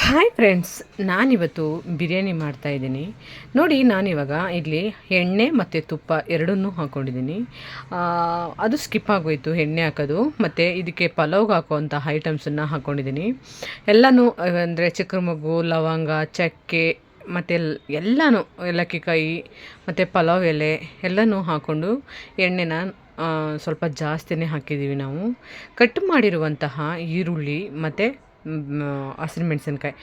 Hi friends, ನಾನಿವತ್ತು ಬಿರಿಯಾನಿ ಮಾಡ್ತಾಯಿದ್ದೀನಿ. ನೋಡಿ, ನಾನಿವಾಗ ಇಲ್ಲಿ ಎಣ್ಣೆ ಮತ್ತು ತುಪ್ಪ ಎರಡನ್ನೂ ಹಾಕ್ಕೊಂಡಿದ್ದೀನಿ. ಅದು ಸ್ಕಿಪ್ ಆಗೋಯಿತು ಎಣ್ಣೆ ಹಾಕೋದು. ಮತ್ತು ಇದಕ್ಕೆ ಪಲಾವ್ಗೆ ಹಾಕುವಂಥ ಐಟಮ್ಸನ್ನು ಹಾಕ್ಕೊಂಡಿದ್ದೀನಿ. ಎಲ್ಲನೂ ಅಂದರೆ ಚಕ್ರಮೊಗ್ಗು, ಲವಂಗ, ಚಕ್ಕೆ ಮತ್ತು ಎಲ್ಲನೂ ಏಲಕ್ಕಿಕಾಯಿ ಮತ್ತು ಪಲಾವ್ ಎಲೆ ಎಲ್ಲನೂ ಹಾಕ್ಕೊಂಡು ಎಣ್ಣೆನ ಸ್ವಲ್ಪ ಜಾಸ್ತಿನೇ ಹಾಕಿದ್ದೀವಿ. ನಾವು ಕಟ್ ಮಾಡಿರುವಂತಹ ಈರುಳ್ಳಿ ಮತ್ತು ಹಸಿರುಮೆಣ್ಸಿನ್ಕಾಯಿ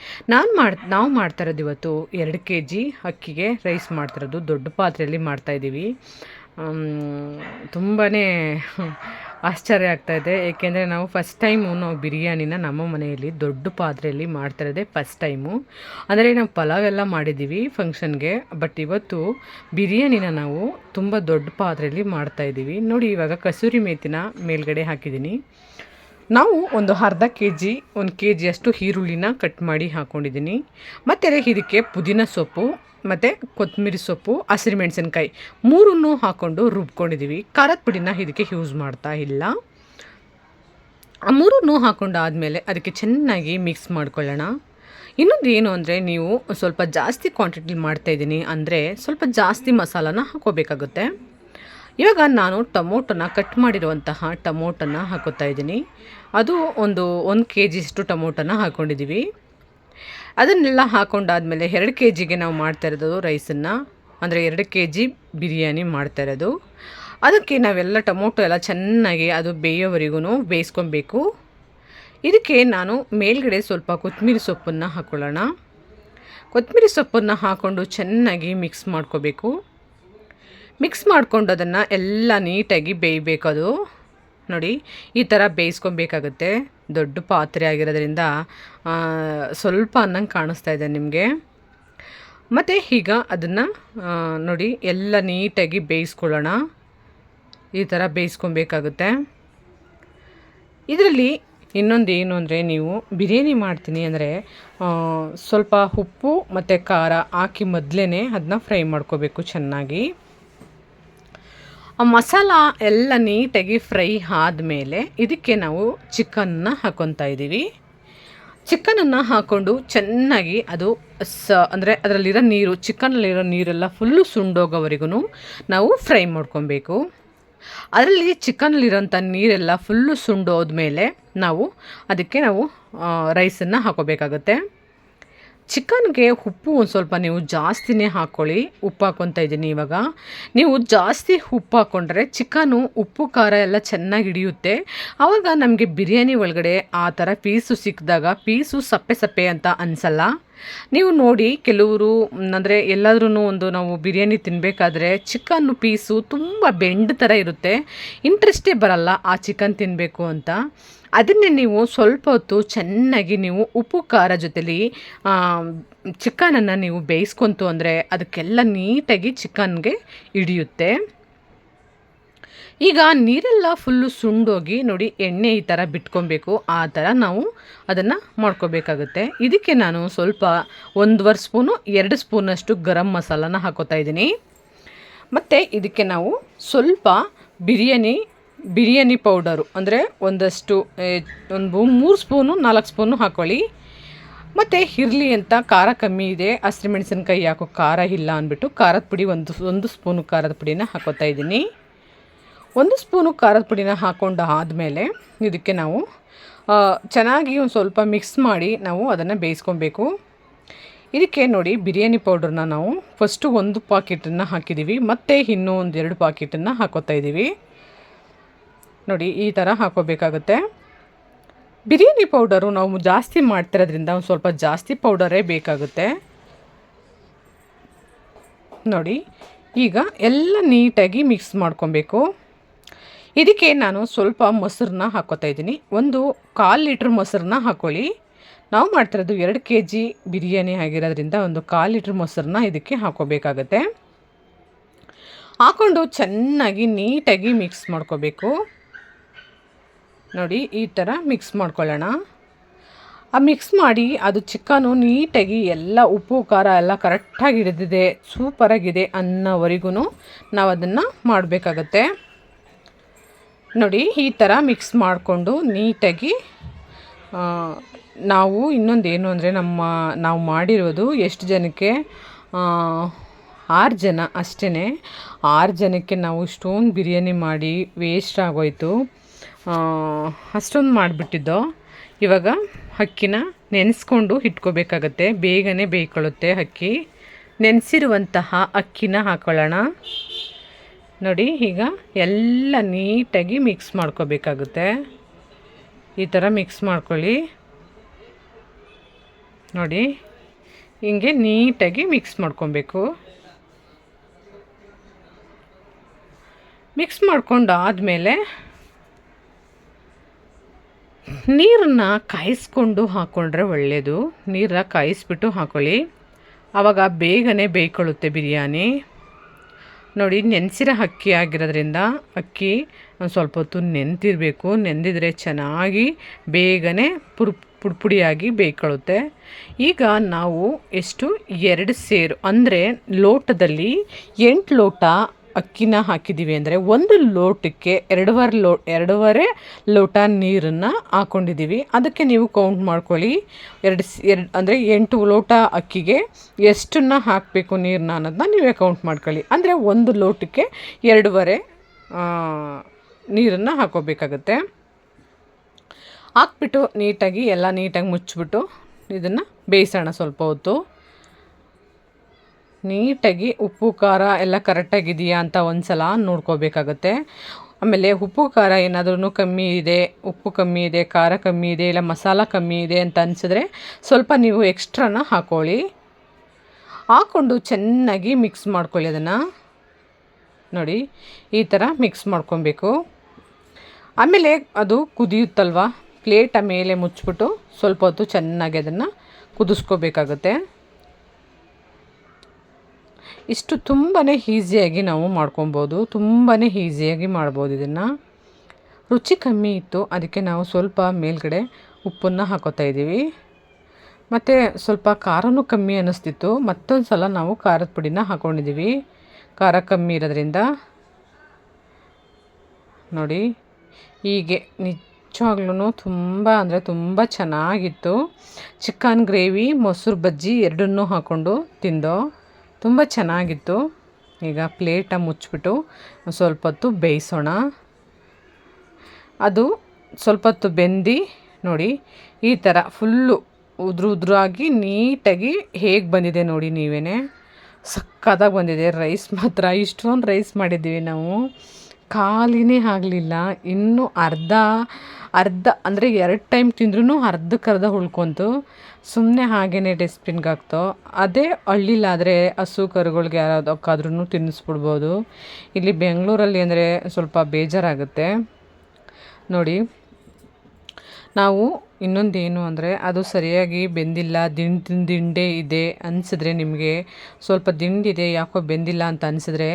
ನಾವು ಮಾಡ್ತಾ ಇರೋದು ಇವತ್ತು 2 kg ಅಕ್ಕಿಗೆ ರೈಸ್ ಮಾಡ್ತಿರೋದು. ದೊಡ್ಡ ಪಾತ್ರೆಯಲ್ಲಿ ಮಾಡ್ತಾಯಿದ್ದೀವಿ. ತುಂಬಾ ಆಶ್ಚರ್ಯ ಆಗ್ತಾಯಿದೆ, ಏಕೆಂದರೆ ನಾವು ಫಸ್ಟ್ ಟೈಮು ಬಿರಿಯಾನಿನ ನಮ್ಮ ಮನೆಯಲ್ಲಿ ದೊಡ್ಡ ಪಾತ್ರೆಯಲ್ಲಿ ಮಾಡ್ತಿರೋದೇ ಫಸ್ಟ್ ಟೈಮು. ಅಂದರೆ ನಾವು ಪಲಾವ್ ಎಲ್ಲ ಮಾಡಿದ್ದೀವಿ ಫಂಕ್ಷನ್ಗೆ, ಬಟ್ ಇವತ್ತು ಬಿರಿಯಾನಿನ ನಾವು ತುಂಬ ದೊಡ್ಡ ಪಾತ್ರೆಯಲ್ಲಿ ಮಾಡ್ತಾಯಿದ್ದೀವಿ. ನೋಡಿ, ಇವಾಗ ಕಸೂರಿ ಮೇಥಿನ ಮೇಲ್ಗಡೆ ಹಾಕಿದ್ದೀನಿ. ನಾವು ಒಂದು ಅರ್ಧ kg 1 kg ಅಷ್ಟು ಈರುಳ್ಳಿನ ಕಟ್ ಮಾಡಿ ಹಾಕ್ಕೊಂಡಿದ್ದೀನಿ. ಮತ್ತು ಇದಕ್ಕೆ ಪುದೀನ ಸೊಪ್ಪು ಮತ್ತು ಕೊತ್ತಂಬರಿ ಸೊಪ್ಪು, ಹಸಿರುಮೆಣ್ಸಿನ್ಕಾಯಿ ಮೂರನ್ನೂ ಹಾಕ್ಕೊಂಡು ರುಬ್ಕೊಂಡಿದ್ದೀವಿ. ಖಾರದ ಪುಡಿನ ಇದಕ್ಕೆ ಯೂಸ್ ಮಾಡ್ತಾ ಇಲ್ಲ. ಆ ಮೂರನ್ನೂ ಹಾಕ್ಕೊಂಡಾದಮೇಲೆ ಅದಕ್ಕೆ ಚೆನ್ನಾಗಿ ಮಿಕ್ಸ್ ಮಾಡ್ಕೊಳ್ಳೋಣ. ಇನ್ನೊಂದು ಏನು ಅಂದರೆ, ನೀವು ಸ್ವಲ್ಪ ಜಾಸ್ತಿ ಕ್ವಾಂಟಿಟಿ ಮಾಡ್ತಾಯಿದ್ದೀನಿ ಅಂದರೆ ಸ್ವಲ್ಪ ಜಾಸ್ತಿ ಮಸಾಲಾನ ಹಾಕ್ಕೋಬೇಕಾಗುತ್ತೆ. ಇವಾಗ ನಾನು ಟೊಮೊಟೊನ ಕಟ್ ಮಾಡಿರುವಂತಹ ಟೊಮೊಟೊನ ಹಾಕೋತಾ ಇದ್ದೀನಿ. ಅದು ಒಂದು 1 kg ಅಷ್ಟು ಟೊಮೊಟೊನ ಹಾಕ್ಕೊಂಡಿದ್ದೀವಿ. ಅದನ್ನೆಲ್ಲ ಹಾಕ್ಕೊಂಡಾದ್ಮೇಲೆ 2 kgಗೆ ನಾವು ಮಾಡ್ತಾ ಇರೋದು ರೈಸನ್ನು, ಅಂದರೆ 2 kg ಬಿರಿಯಾನಿ ಮಾಡ್ತಾ ಇರೋದು. ಅದಕ್ಕೆ ನಾವೆಲ್ಲ ಟೊಮೊಟೊ ಎಲ್ಲ ಚೆನ್ನಾಗಿ ಅದು ಬೇಯೋವರೆಗೂ ಬೇಯಿಸ್ಕೊಬೇಕು. ಇದಕ್ಕೆ ನಾನು ಮೇಲ್ಗಡೆ ಸ್ವಲ್ಪ ಕೊತ್ತಂಬರಿ ಸೊಪ್ಪನ್ನು ಹಾಕ್ಕೊಳ್ಳೋಣ. ಕೊತ್ತಂಬರಿ ಸೊಪ್ಪನ್ನು ಹಾಕ್ಕೊಂಡು ಚೆನ್ನಾಗಿ ಮಿಕ್ಸ್ ಮಾಡ್ಕೋಬೇಕು. ಮಿಕ್ಸ್ ಮಾಡ್ಕೊಂಡು ಅದನ್ನು ಎಲ್ಲ ನೀಟಾಗಿ ಬೇಯಬೇಕು. ಅದು ನೋಡಿ, ಈ ಥರ ಬೇಯಿಸ್ಕೊಬೇಕಾಗುತ್ತೆ. ದೊಡ್ಡ ಪಾತ್ರೆ ಆಗಿರೋದ್ರಿಂದ ಸ್ವಲ್ಪ ಅನ್ನಂಗೆ ಕಾಣಿಸ್ತಾ ಇದೆ ನಿಮಗೆ. ಮತ್ತು ಈಗ ಅದನ್ನು ನೋಡಿ ಎಲ್ಲ ನೀಟಾಗಿ ಬೇಯಿಸ್ಕೊಳ್ಳೋಣ. ಈ ಥರ ಬೇಯಿಸ್ಕೊಬೇಕಾಗುತ್ತೆ. ಇದರಲ್ಲಿ ಇನ್ನೊಂದು ಏನು ಅಂದರೆ, ನೀವು ಬಿರಿಯಾನಿ ಮಾಡ್ತೀನಿ ಅಂದರೆ ಸ್ವಲ್ಪ ಉಪ್ಪು ಮತ್ತು ಖಾರ ಹಾಕಿ ಮೊದಲೇ ಅದನ್ನ ಫ್ರೈ ಮಾಡ್ಕೋಬೇಕು ಚೆನ್ನಾಗಿ. ಆ ಮಸಾಲ ಎಲ್ಲ ನೀಟಾಗಿ ಫ್ರೈ ಆದಮೇಲೆ ಇದಕ್ಕೆ ನಾವು ಚಿಕನ್ನ ಹಾಕ್ಕೊತಾ ಇದ್ದೀವಿ. ಚಿಕನನ್ನು ಹಾಕ್ಕೊಂಡು ಚೆನ್ನಾಗಿ ಅದು ಅಂದರೆ ಅದರಲ್ಲಿರೋ ನೀರು, ಚಿಕನಲ್ಲಿರೋ ನೀರೆಲ್ಲ ಫುಲ್ಲು ಸುಂಡೋಗೋವರೆಗೂ ನಾವು ಫ್ರೈ ಮಾಡ್ಕೊಬೇಕು. ಅದರಲ್ಲಿ ಚಿಕನಲ್ಲಿರೋಂಥ ನೀರೆಲ್ಲ ಫುಲ್ಲು ಸುಂಡೋದ್ಮೇಲೆ ಅದಕ್ಕೆ ನಾವು ರೈಸನ್ನು ಹಾಕೋಬೇಕಾಗುತ್ತೆ. ಚಿಕನ್ಗೆ ಉಪ್ಪು ಒಂದು ಸ್ವಲ್ಪ ನೀವು ಜಾಸ್ತಿನೇ ಹಾಕ್ಕೊಳ್ಳಿ. ಉಪ್ಪು ಹಾಕ್ಕೊತಾ ಇದ್ದೀನಿ ಇವಾಗ. ನೀವು ಜಾಸ್ತಿ ಉಪ್ಪು ಹಾಕ್ಕೊಂಡ್ರೆ ಚಿಕನು ಉಪ್ಪು ಖಾರ ಎಲ್ಲ ಚೆನ್ನಾಗಿ ಹಿಡಿಯುತ್ತೆ. ಆವಾಗ ನಮಗೆ ಬಿರಿಯಾನಿ ಒಳಗಡೆ ಆ ಥರ ಪೀಸು ಸಿಕ್ಕಿದಾಗ ಪೀಸು ಸಪ್ಪೆ ಸಪ್ಪೆ ಅಂತ ಅನಿಸಲ್ಲ. ನೀವು ನೋಡಿ, ಕೆಲವರು ಅಂದರೆ ಎಲ್ಲಾದ್ರೂ ನಾವು ಬಿರಿಯಾನಿ ತಿನ್ನಬೇಕಾದ್ರೆ ಚಿಕನ್ನು ಪೀಸು ತುಂಬ ಬೆಂಡ್ ಥರ ಇರುತ್ತೆ, ಇಂಟ್ರೆಸ್ಟೇ ಬರಲ್ಲ ಆ ಚಿಕನ್ ತಿನ್ನಬೇಕು ಅಂತ. ಅದನ್ನೇ ನೀವು ಸ್ವಲ್ಪ ಹೊತ್ತು ಚೆನ್ನಾಗಿ ನೀವು ಉಪ್ಪು ಖಾರ ಜೊತೆಲಿ ಚಿಕನನ್ನು ನೀವು ಬೇಯಿಸ್ಕೊಂತು ಅಂದರೆ ಅದಕ್ಕೆಲ್ಲ ನೀಟಾಗಿ ಚಿಕನ್ಗೆ ಹಿಡಿಯುತ್ತೆ. ಈಗ ನೀರೆಲ್ಲ ಫುಲ್ಲು ಸುಂಡೋಗಿ ನೋಡಿ, ಎಣ್ಣೆ ಈ ಥರ ಬಿಟ್ಕೊಬೇಕು. ಆ ಥರ ನಾವು ಅದನ್ನು ಮಾಡ್ಕೋಬೇಕಾಗುತ್ತೆ. ಇದಕ್ಕೆ ನಾನು ಸ್ವಲ್ಪ 1.5 ಸ್ಪೂನು 2 ಸ್ಪೂನಷ್ಟು ಗರಂ ಮಸಾಲಾನ ಹಾಕೋತಾ ಇದ್ದೀನಿ. ಮತ್ತು ಇದಕ್ಕೆ ನಾವು ಸ್ವಲ್ಪ ಬಿರಿಯಾನಿ ಪೌಡರು ಅಂದರೆ ಒಂದು 3 ಸ್ಪೂನು 4 ಸ್ಪೂನು ಹಾಕ್ಕೊಳ್ಳಿ. ಮತ್ತು ಇರಲಿ ಅಂತ ಖಾರ ಕಮ್ಮಿ ಇದೆ, ಹಸಿರುಮೆಣ್ಸಿನ್ಕಾಯಿ ಯಾಕೋ ಖಾರ ಇಲ್ಲ ಅಂದ್ಬಿಟ್ಟು ಖಾರದ ಪುಡಿ ಒಂದು ಸ್ಪೂನು ಖಾರದ ಪುಡಿನ ಹಾಕೋತಾ ಇದ್ದೀನಿ. 1 ಸ್ಪೂನು ಖಾರದ ಪುಡಿನ ಹಾಕ್ಕೊಂಡು ಆದಮೇಲೆ ಇದಕ್ಕೆ ನಾವು ಚೆನ್ನಾಗಿ ಒಂದು ಸ್ವಲ್ಪ ಮಿಕ್ಸ್ ಮಾಡಿ ನಾವು ಅದನ್ನು ಬೇಯಿಸ್ಕೊಬೇಕು. ಇದಕ್ಕೆ ನೋಡಿ, ಬಿರಿಯಾನಿ ಪೌಡ್ರನ್ನ ನಾವು ಫಸ್ಟು 1 ಪಾಕೆಟನ್ನು ಹಾಕಿದ್ದೀವಿ, ಮತ್ತು ಇನ್ನೂ ಒಂದು 2 ಪಾಕೆಟನ್ನು ಹಾಕೋತಾ ಇದ್ದೀವಿ. ನೋಡಿ, ಈ ಥರ ಹಾಕೋಬೇಕಾಗುತ್ತೆ. ಬಿರಿಯಾನಿ ಪೌಡರು ನಾವು ಜಾಸ್ತಿ ಮಾಡ್ತಿರೋದ್ರಿಂದ ಒಂದು ಸ್ವಲ್ಪ ಜಾಸ್ತಿ ಪೌಡರೇ ಬೇಕಾಗುತ್ತೆ. ನೋಡಿ, ಈಗ ಎಲ್ಲ ನೀಟಾಗಿ ಮಿಕ್ಸ್ ಮಾಡ್ಕೊಬೇಕು. ಇದಕ್ಕೆ ನಾನು ಸ್ವಲ್ಪ ಮೊಸರನ್ನ ಹಾಕ್ಕೋತಾ ಇದ್ದೀನಿ. 1/4 ಲೀಟ್ರ್ ಮೊಸರನ್ನ ಹಾಕ್ಕೊಳ್ಳಿ. ನಾವು ಮಾಡ್ತಿರೋದು 2 kg ಬಿರಿಯಾನಿ ಆಗಿರೋದ್ರಿಂದ 1/4 ಲೀಟ್ರ್ ಮೊಸರನ್ನ ಇದಕ್ಕೆ ಹಾಕ್ಕೋಬೇಕಾಗತ್ತೆ. ಹಾಕ್ಕೊಂಡು ಚೆನ್ನಾಗಿ ನೀಟಾಗಿ ಮಿಕ್ಸ್ ಮಾಡ್ಕೋಬೇಕು. ನೋಡಿ, ಈ ಥರ ಮಿಕ್ಸ್ ಮಾಡ್ಕೊಳ್ಳೋಣ. ಆ ಮಿಕ್ಸ್ ಮಾಡಿ ಅದು ಚಿಕನು ನೀಟಾಗಿ ಎಲ್ಲ ಉಪ್ಪು ಖಾರ ಎಲ್ಲ ಕರೆಕ್ಟಾಗಿ ಹಿಡಿದಿದೆ, ಸೂಪರಾಗಿದೆ ಅನ್ನೋವರೆಗೂ ನಾವು ಅದನ್ನು ಮಾಡಬೇಕಾಗತ್ತೆ. ನೋಡಿ, ಈ ಥರ ಮಿಕ್ಸ್ ಮಾಡಿಕೊಂಡು ನೀಟಾಗಿ ನಾವು ಇನ್ನೊಂದು ಏನು ಅಂದರೆ ನಾವು ಮಾಡಿರೋದು ಎಷ್ಟು ಜನಕ್ಕೆ 6 ಜನ ಅಷ್ಟೇ. 6 ಜನಕ್ಕೆ ನಾವು ಇಷ್ಟೊಂದು ಬಿರಿಯಾನಿ ಮಾಡಿ ವೇಸ್ಟ್ ಆಗೋಯ್ತು. ಅಷ್ಟೊಂದು ಮಾಡಿಬಿಟ್ಟಿದ್ದೋ. ಇವಾಗ ಅಕ್ಕಿನ ನೆನೆಸ್ಕೊಂಡು ಇಟ್ಕೋಬೇಕಾಗತ್ತೆ, ಬೇಗನೆ ಬೇಯ್ಕೊಳ್ಳುತ್ತೆ ಅಕ್ಕಿ. ನೆನೆಸಿರುವಂತಹ ಅಕ್ಕಿನ ಹಾಕೊಳ್ಳೋಣ. ನೋಡಿ, ಈಗ ಎಲ್ಲ ನೀಟಾಗಿ ಮಿಕ್ಸ್ ಮಾಡ್ಕೋಬೇಕಾಗುತ್ತೆ. ಈ ಥರ ಮಿಕ್ಸ್ ಮಾಡ್ಕೊಳ್ಳಿ. ನೋಡಿ, ಹಿಂಗೆ ನೀಟಾಗಿ ಮಿಕ್ಸ್ ಮಾಡ್ಕೊಬೇಕು. ಮಿಕ್ಸ್ ಮಾಡ್ಕೊಂಡಾದಮೇಲೆ ನೀರನ್ನು ಕಾಯಿಸ್ಕೊಂಡು ಹಾಕ್ಕೊಂಡ್ರೆ ಒಳ್ಳೆಯದು. ನೀರನ್ನ ಕಾಯಿಸ್ಬಿಟ್ಟು ಹಾಕ್ಕೊಳ್ಳಿ, ಆವಾಗ ಬೇಗನೆ ಬೇಯ್ಕೊಳ್ಳುತ್ತೆ ಬಿರಿಯಾನಿ. ನೋಡಿ, ನೆನೆಸಿರೋ ಅಕ್ಕಿ ಆಗಿರೋದ್ರಿಂದ ಅಕ್ಕಿ ಒಂದು ಸ್ವಲ್ಪ ಹೊತ್ತು ನೆನೆದಿರಬೇಕು. ನೆಂದಿದ್ರೆ ಚೆನ್ನಾಗಿ ಬೇಗನೆ ಪುಡಿಯಾಗಿ ಬೇಯ್ಕೊಳ್ಳುತ್ತೆ. ಈಗ ನಾವು ಎಷ್ಟು 2 ಸೇರು ಅಂದರೆ ಲೋಟದಲ್ಲಿ 8 ಲೋಟ ಅಕ್ಕಿನ ಹಾಕಿದ್ದೀವಿ ಅಂದರೆ 1 ಲೋಟಕ್ಕೆ 2.5 ಲೋಟ ನೀರನ್ನು ಹಾಕ್ಕೊಂಡಿದ್ದೀವಿ. ಅದಕ್ಕೆ ನೀವು ಕೌಂಟ್ ಮಾಡ್ಕೊಳ್ಳಿ. 2 ಅಂದರೆ 8 ಲೋಟ ಅಕ್ಕಿಗೆ ಎಷ್ಟನ್ನು ಹಾಕಬೇಕು ನೀರನ್ನ ಅನ್ನೋದನ್ನ ನೀವೇ ಕೌಂಟ್ ಮಾಡ್ಕೊಳ್ಳಿ. ಅಂದರೆ 1 ಲೋಟಕ್ಕೆ 2.5 ನೀರನ್ನು ಹಾಕೋಬೇಕಾಗತ್ತೆ. ಹಾಕ್ಬಿಟ್ಟು ನೀಟಾಗಿ ಮುಚ್ಚಿಬಿಟ್ಟು ಇದನ್ನು ಬೇಯಿಸೋಣ ಸ್ವಲ್ಪ ಹೊತ್ತು. ನೀಟಾಗಿ ಉಪ್ಪು ಖಾರ ಎಲ್ಲ ಕರೆಕ್ಟಾಗಿದೆಯಾ ಅಂತ ಒಂದು ಸಲ ನೋಡ್ಕೋಬೇಕಾಗತ್ತೆ. ಆಮೇಲೆ ಉಪ್ಪು ಖಾರ ಏನಾದ್ರೂ ಕಮ್ಮಿ ಇದೆ, ಉಪ್ಪು ಕಮ್ಮಿ ಇದೆ, ಖಾರ ಕಮ್ಮಿ ಇದೆ, ಇಲ್ಲ ಮಸಾಲ ಕಮ್ಮಿ ಇದೆ ಅಂತ ಅನಿಸಿದ್ರೆ ಸ್ವಲ್ಪ ನೀವು ಎಕ್ಸ್ಟ್ರಾನ ಹಾಕ್ಕೊಳ್ಳಿ. ಹಾಕ್ಕೊಂಡು ಚೆನ್ನಾಗಿ ಮಿಕ್ಸ್ ಮಾಡ್ಕೊಳ್ಳಿ. ಅದನ್ನು ನೋಡಿ, ಈ ಥರ ಮಿಕ್ಸ್ ಮಾಡ್ಕೊಬೇಕು. ಆಮೇಲೆ ಅದು ಕುದಿಯುತ್ತಲ್ವ, ಪ್ಲೇಟ ಮೇಲೆ ಮುಚ್ಚಿಬಿಟ್ಟು ಸ್ವಲ್ಪ ಹೊತ್ತು ಚೆನ್ನಾಗಿ ಅದನ್ನು ಕುದಿಸ್ಕೋಬೇಕಾಗುತ್ತೆ. ಇಷ್ಟು ತುಂಬಾ ಈಸಿಯಾಗಿ ನಾವು ಮಾಡ್ಕೊಬೋದು, ತುಂಬಾ ಈಸಿಯಾಗಿ ಮಾಡ್ಬೋದು ಇದನ್ನು. ರುಚಿ ಕಮ್ಮಿ ಇತ್ತು, ಅದಕ್ಕೆ ನಾವು ಸ್ವಲ್ಪ ಮೇಲ್ಗಡೆ ಉಪ್ಪನ್ನು ಹಾಕೋತಾ ಇದ್ದೀವಿ. ಮತ್ತು ಸ್ವಲ್ಪ ಖಾರನೂ ಕಮ್ಮಿ ಅನ್ನಿಸ್ತಿತ್ತು, ಮತ್ತೊಂದು ಸಲ ನಾವು ಖಾರದ ಪುಡಿನ ಹಾಕ್ಕೊಂಡಿದ್ದೀವಿ. ಖಾರ ಕಮ್ಮಿ ಇರೋದ್ರಿಂದ ನೋಡಿ, ಹೀಗೆ ನಿಜವಾಗ್ಲೂ ತುಂಬ ಅಂದರೆ ತುಂಬ ಚೆನ್ನಾಗಿತ್ತು. ಚಿಕನ್ ಗ್ರೇವಿ, ಮೊಸರು ಬಜ್ಜಿ ಎರಡನ್ನೂ ಹಾಕ್ಕೊಂಡು ತಿಂದೋ, ತುಂಬ ಚೆನ್ನಾಗಿತ್ತು. ಈಗ ಪ್ಲೇಟ ಮುಚ್ಚಿಬಿಟ್ಟು ಸ್ವಲ್ಪ ಹೊತ್ತು ಬೇಯಿಸೋಣ. ಅದು ಸ್ವಲ್ಪ ಹೊತ್ತು ಬೆಂದು ನೋಡಿ, ಈ ಥರ ಫುಲ್ಲು ಉದುರಾಗಿ ನೀಟಾಗಿ ಹೇಗೆ ಬಂದಿದೆ ನೋಡಿ ನೀವೇ. ಸಕ್ಕತ್ತಾಗಿ ಬಂದಿದೆ. ರೈಸ್ ಮಾತ್ರ ಇಷ್ಟೊಂದು ರೈಸ್ ಮಾಡಿದ್ದೀವಿ ನಾವು, ಖಾಲಿನೇ ಆಗಲಿಲ್ಲ. ಇನ್ನೂ ಅರ್ಧ ಅಂದರೆ 2 ಟೈಮ್ ತಿಂದ್ರೂ ಅರ್ಧಕ್ಕರ್ಧ ಉಳ್ಕೊಂತು. ಸುಮ್ಮನೆ ಹಾಗೇ ಡಸ್ಟ್ಬಿನ್ಗೆ ಹಾಕ್ತೋ. ಅದೇ ಹಳ್ಳಿಲಾದರೆ ಹಸು ಕರುಗಳಿಗೆ ಯಾರಾದಕ್ಕಾದ್ರೂ ತಿನ್ನಿಸ್ಬಿಡ್ಬೋದು. ಇಲ್ಲಿ ಬೆಂಗಳೂರಲ್ಲಿ ಅಂದರೆ ಸ್ವಲ್ಪ ಬೇಜಾರಾಗುತ್ತೆ. ನೋಡಿ, ನಾವು ಇನ್ನೊಂದೇನು ಅಂದರೆ ಅದು ಸರಿಯಾಗಿ ಬೆಂದಿಲ್ಲ, ದಿಂಡೇ ಇದೆ ಅನಿಸಿದ್ರೆ, ನಿಮಗೆ ಸ್ವಲ್ಪ ದಿಂಡಿದೆ ಯಾಕೋ ಬೆಂದಿಲ್ಲ ಅಂತ ಅನಿಸಿದ್ರೆ,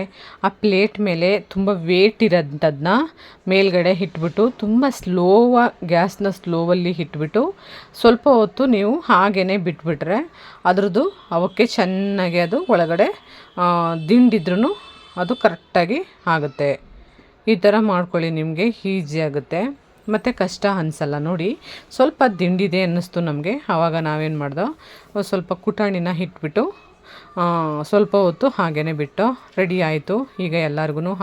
ಆ ಪ್ಲೇಟ್ ಮೇಲೆ ತುಂಬ ವೇಟ್ ಇರೋಂಥದ್ದನ್ನ ಮೇಲ್ಗಡೆ ಇಟ್ಬಿಟ್ಟು ತುಂಬ ಗ್ಯಾಸ್ನ ಸ್ಲೋವಲ್ಲಿ ಇಟ್ಬಿಟ್ಟು ಸ್ವಲ್ಪ ಹೊತ್ತು ನೀವು ಹಾಗೇ ಬಿಟ್ಬಿಟ್ರೆ ಅದರದ್ದು ಅವಕ್ಕೆ ಚೆನ್ನಾಗಿ ಅದು ಒಳಗಡೆ ದಿಂಡಿದ್ರೂ ಅದು ಕರೆಕ್ಟಾಗಿ ಆಗುತ್ತೆ. ಈ ಥರ ಮಾಡ್ಕೊಳ್ಳಿ, ನಿಮಗೆ ಈಸಿ ಆಗುತ್ತೆ ಮತ್ತು ಕಷ್ಟ ಅನಿಸಲ್ಲ. ನೋಡಿ, ಸ್ವಲ್ಪ ದಿಂಡಿದೆ ಅನ್ನಿಸ್ತು ನಮಗೆ. ಆವಾಗ ನಾವೇನು ಮಾಡ್ದೋ, ಸ್ವಲ್ಪ ಕುಟಾಣಿನ ಇಟ್ಬಿಟ್ಟು ಸ್ವಲ್ಪ ಹೊತ್ತು ಹಾಗೇ ಬಿಟ್ಟು ರೆಡಿ ಆಯಿತು. ಈಗ ಎಲ್ಲರಿಗೂ